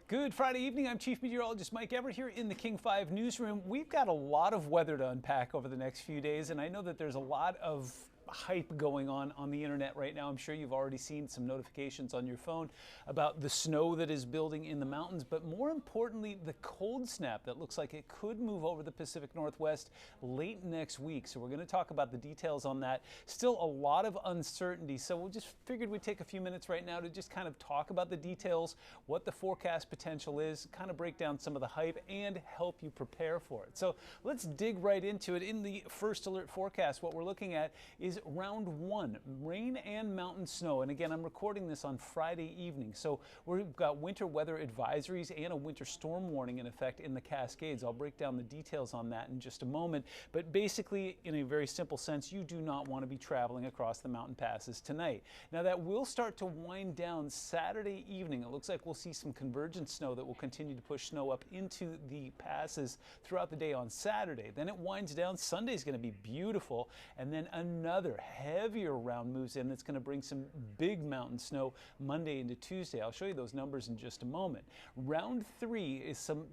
Good Friday evening. I'm Chief Meteorologist Mike Everett here in the King 5 newsroom. We've got a lot of weather to unpack over the next few days, and I know that there's a lot of hype going on the internet right now. I'm sure you've already seen some notifications on your phone about the snow that is building in the mountains, but more importantly, the cold snap that looks like it could move over the Pacific Northwest late next week. So we're going to talk about the details on that. Still a lot of uncertainty, so we just figured we'd take a few minutes right now to just kind of talk about the details, what the forecast potential is, kind of break down some of the hype and help you prepare for it. So let's dig right into it. In the first alert forecast, what we're looking at is round one, rain and mountain snow. And again, I'm recording this on Friday evening. So we've got winter weather advisories and a winter storm warning in effect in the Cascades. I'll break down the details on that in just a moment. But basically, in a very simple sense, you do not want to be traveling across the mountain passes tonight. Now that will start to wind down Saturday evening. It looks like we'll see some convergent snow that will continue to push snow up into the passes throughout the day on Saturday. Then it winds down. Sunday's going to be beautiful. And then another heavier round moves in that's going to bring some big mountain snow Monday into Tuesday. I'll show you those numbers in just a moment. Round three is some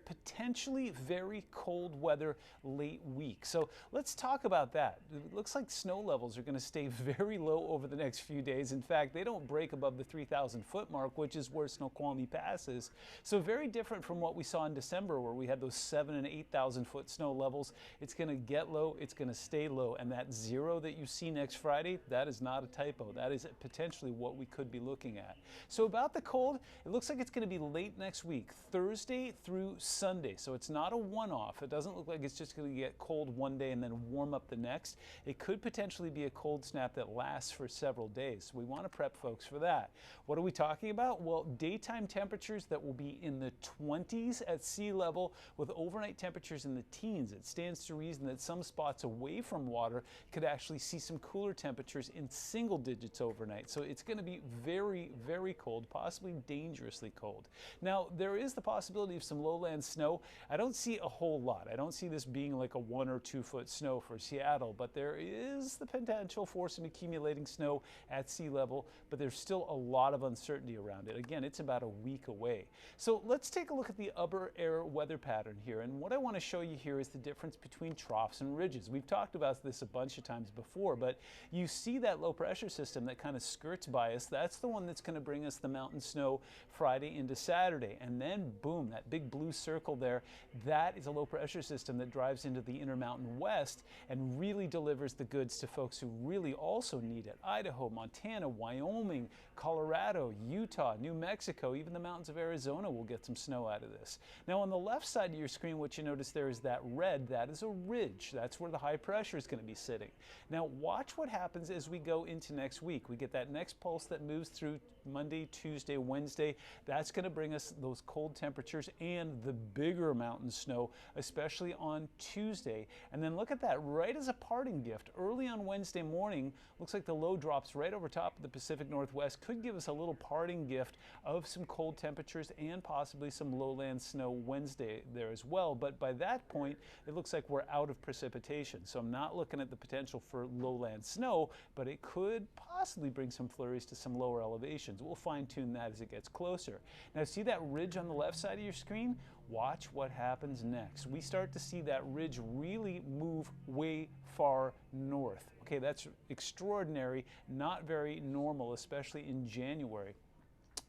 potentially very cold weather late week. So let's talk about that. It looks like snow levels are going to stay very low over the next few days. In fact, they don't break above the 3,000 foot mark, which is where Snoqualmie passes. So very different from what we saw in December, where we had those 7,000 and 8,000 foot snow levels. It's going to get low, it's going to stay low, and that zero that you see next Friday, that is not a typo. That is potentially what we could be looking at. So about the cold, it looks like it's going to be late next week, Thursday through Sunday. So it's not a one-off. It doesn't look like it's just going to get cold one day and then warm up the next. It could potentially be a cold snap that lasts for several days. So we want to prep folks for that. What are we talking about? Well, daytime temperatures that will be in the 20s at sea level with overnight temperatures in the teens. It stands to reason that some spots away from water could actually see some cooler temperatures in single digits overnight. So it's going to be very, very cold, possibly dangerously cold. Now, there is the possibility of some lowland snow. I don't see a whole lot. I don't see this being like a 1 or 2 foot snow for Seattle, but there is the potential for some accumulating snow at sea level, but there's still a lot of uncertainty around it. Again, it's about a week away. So let's take a look at the upper air weather pattern here. And what I want to show you here is the difference between troughs and ridges. We've talked about this a bunch of times before, but you see that low pressure system that kind of skirts by us. That's the one that's going to bring us the mountain snow Friday into Saturday. And then boom, that big blue circle there, that is a low pressure system that drives into the Intermountain West and really delivers the goods to folks who really also need it. Idaho, Montana, Wyoming, Colorado, Utah, New Mexico, even the mountains of Arizona will get some snow out of this. Now on the left side of your screen, what you notice there is that red, that is a ridge. That's where the high pressure is going to be sitting. Now watch what happens as we go into next week. We get that next pulse that moves through Monday, Tuesday, Wednesday. That's going to bring us those cold temperatures and the bigger mountain snow, especially on Tuesday. And then look at that, right as a parting gift, early on Wednesday morning, looks like the low drops right over top of the Pacific Northwest could give us a little parting gift of some cold temperatures and possibly some lowland snow Wednesday there as well. But by that point, it looks like we're out of precipitation. So I'm not looking at the potential for lowland snow, but it could possibly bring some flurries to some lower elevations. We'll fine tune that as it gets closer. Now see that ridge on the left side of your screen? Watch what happens next. We start to see that ridge really move way far north. Okay, that's extraordinary, not very normal, especially in January.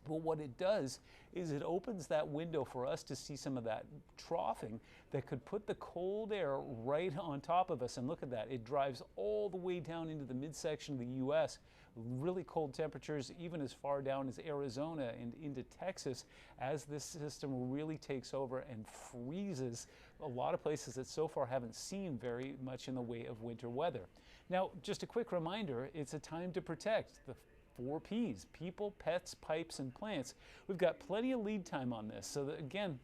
But what it does is it opens that window for us to see some of that troughing that could put the cold air right on top of us. And look at that. It drives all the way down into the midsection of the U.S. Really cold temperatures, even as far down as Arizona and into Texas, as this system really takes over and freezes a lot of places that so far haven't seen very much in the way of winter weather. Now, just a quick reminder, it's a time to protect the 4 Ps, people, pets, pipes, and plants. We've got plenty of lead time on this. So that, again,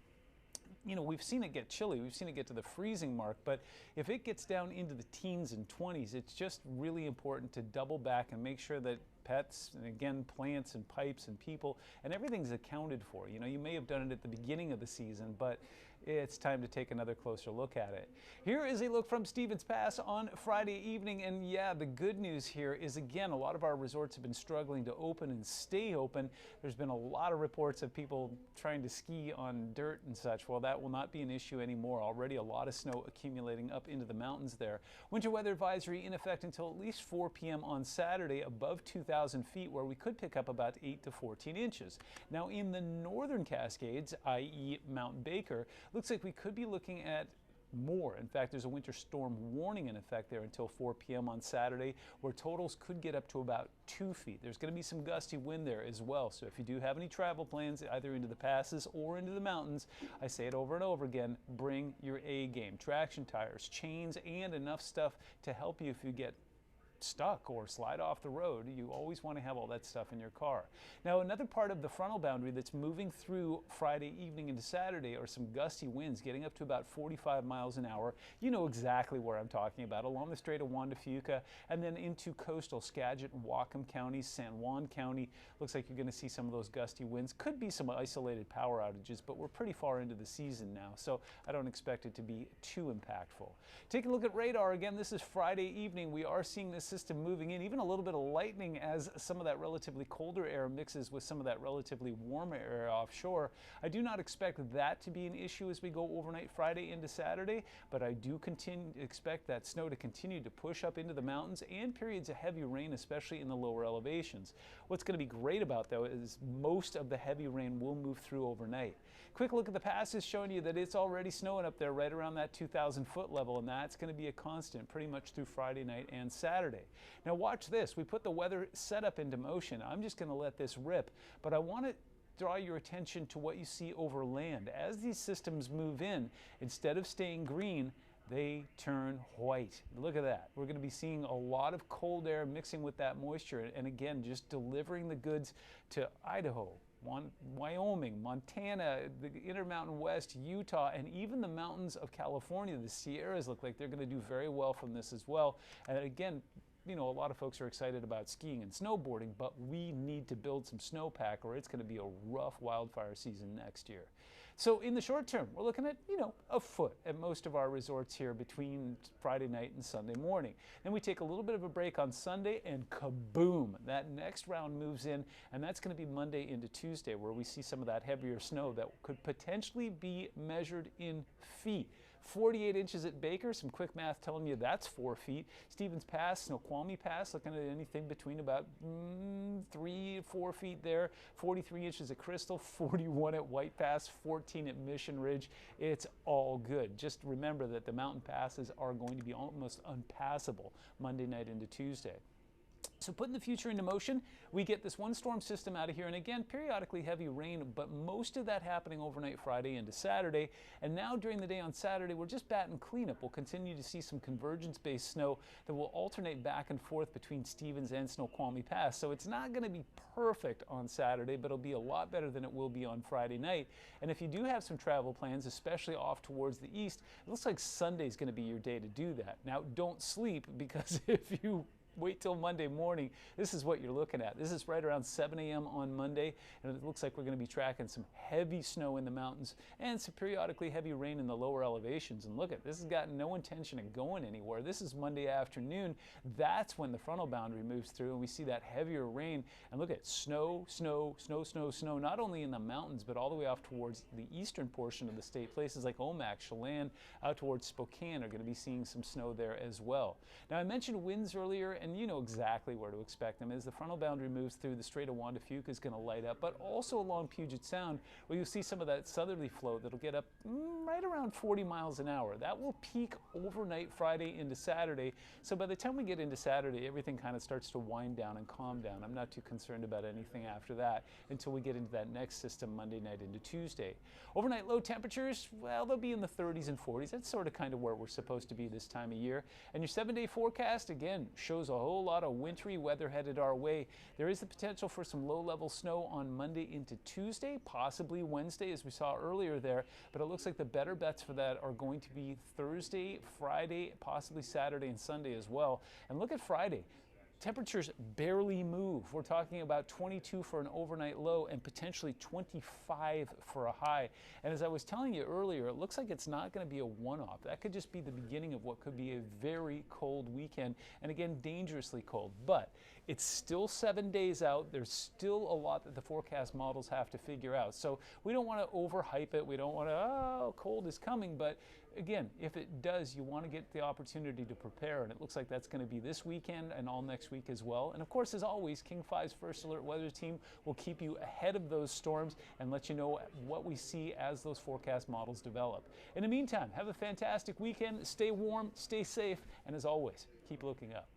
you know, we've seen it get chilly, we've seen it get to the freezing mark, but if it gets down into the teens and 20s, it's just really important to double back and make sure that pets, and again, plants and pipes and people, and everything's accounted for. You know, you may have done it at the beginning of the season, but it's time to take another closer look at it. Here is a look from Stevens Pass on Friday evening, and yeah, the good news here is, again, a lot of our resorts have been struggling to open and stay open. There's been a lot of reports of people trying to ski on dirt and such. Well, that will not be an issue anymore. Already a lot of snow accumulating up into the mountains there. Winter weather advisory in effect until at least 4 p.m. on Saturday above 2,000 feet, where we could pick up about 8 to 14 inches. Now in the northern Cascades, i.e. Mount Baker, looks like we could be looking at more. In fact, there's a winter storm warning in effect there until 4 p.m. on Saturday, where totals could get up to about 2 feet. There's going to be some gusty wind there as well. So if you do have any travel plans, either into the passes or into the mountains, I say it over and over again, bring your A game. Traction tires, chains, and enough stuff to help you if you get stuck or slide off the road. You always want to have all that stuff in your car. Now, another part of the frontal boundary that's moving through Friday evening into Saturday are some gusty winds getting up to about 45 miles an hour. You know exactly where I'm talking about, along the Strait of Juan de Fuca and then into coastal Skagit and Whatcom counties, San Juan County. Looks like you're going to see some of those gusty winds. Could be some isolated power outages, but we're pretty far into the season now, so I don't expect it to be too impactful. Taking a look at radar again, this is Friday evening. We are seeing this system moving in, even a little bit of lightning as some of that relatively colder air mixes with some of that relatively warmer air offshore. I do not expect that to be an issue as we go overnight Friday into Saturday, but I do expect that snow to continue to push up into the mountains and periods of heavy rain, especially in the lower elevations. What's going to be great about, though, is most of the heavy rain will move through overnight. Quick look at the passes showing you that it's already snowing up there right around that 2,000 foot level, and that's going to be a constant pretty much through Friday night and Saturday. Now watch this. We put the weather setup into motion. I'm just going to let this rip, but I want to draw your attention to what you see over land. As these systems move in, instead of staying green, they turn white. Look at that. We're going to be seeing a lot of cold air mixing with that moisture, and again, just delivering the goods to Idaho, Wyoming, Montana, the Intermountain West, Utah, and even the mountains of California. The Sierras look like they're going to do very well from this as well. And again, you know, a lot of folks are excited about skiing and snowboarding, but we need to build some snowpack or it's going to be a rough wildfire season next year. So in the short term, we're looking at, you know, a foot at most of our resorts here between Friday night and Sunday morning. Then we take a little bit of a break on Sunday and kaboom, that next round moves in, and that's going to be Monday into Tuesday, where we see some of that heavier snow that could potentially be measured in feet. 48 inches at Baker, some quick math telling you that's 4 feet. Stevens Pass, Snoqualmie Pass, looking at anything between about 3 or 4 feet there. 43 inches at Crystal, 41 at White Pass, 14 at Mission Ridge. It's all good. Just remember that the mountain passes are going to be almost unpassable Monday night into Tuesday. So putting the future into motion, we get this one storm system out of here, and again, periodically heavy rain, but most of that happening overnight Friday into Saturday. And now during the day on Saturday, we're just batting cleanup. We'll continue to see some convergence-based snow that will alternate back and forth between Stevens and Snoqualmie Pass. So it's not going to be perfect on Saturday, but it'll be a lot better than it will be on Friday night. And if you do have some travel plans, especially off towards the east, it looks like Sunday's going to be your day to do that. Now, don't sleep, because if you wait till Monday morning, this is what you're looking at. This is right around 7 a.m. on Monday, and it looks like we're going to be tracking some heavy snow in the mountains and some periodically heavy rain in the lower elevations. And look at this, has got no intention of going anywhere. This is Monday afternoon. That's when the frontal boundary moves through, and we see that heavier rain. And look at snow, snow, snow, snow, snow, not only in the mountains, but all the way off towards the eastern portion of the state. Places like Omak, Chelan, out towards Spokane are going to be seeing some snow there as well. Now, I mentioned winds earlier, and you know exactly where to expect them. As the frontal boundary moves through, the Strait of Juan de Fuca is going to light up, but also along Puget Sound, where you'll see some of that southerly flow that'll get up right around 40 miles an hour. That will peak overnight Friday into Saturday. So by the time we get into Saturday, everything kind of starts to wind down and calm down. I'm not too concerned about anything after that until we get into that next system Monday night into Tuesday. Overnight low temperatures, well, they'll be in the 30s and 40s. That's sort of kind of where we're supposed to be this time of year. And your 7-day forecast, again, shows a whole lot of wintry weather headed our way. There is the potential for some low-level snow on Monday into Tuesday, possibly Wednesday, as we saw earlier there, but it looks like the better bets for that are going to be Thursday, Friday, possibly Saturday and Sunday as well. And look at Friday. temperatures barely move. We're talking about 22 for an overnight low and potentially 25 for a high. And as I was telling you earlier, it looks like it's not going to be a one-off. That could just be the beginning of what could be a very cold weekend, and again, dangerously cold. But it's still 7 days out. There's still a lot that the forecast models have to figure out. So we don't want to overhype it. We don't want to, oh, cold is coming. But again, if it does, you want to get the opportunity to prepare, and it looks like that's going to be this weekend and all next week as well. And of course, as always, King 5's First Alert Weather Team will keep you ahead of those storms and let you know what we see as those forecast models develop. In the meantime, have a fantastic weekend. Stay warm, stay safe, and as always, keep looking up.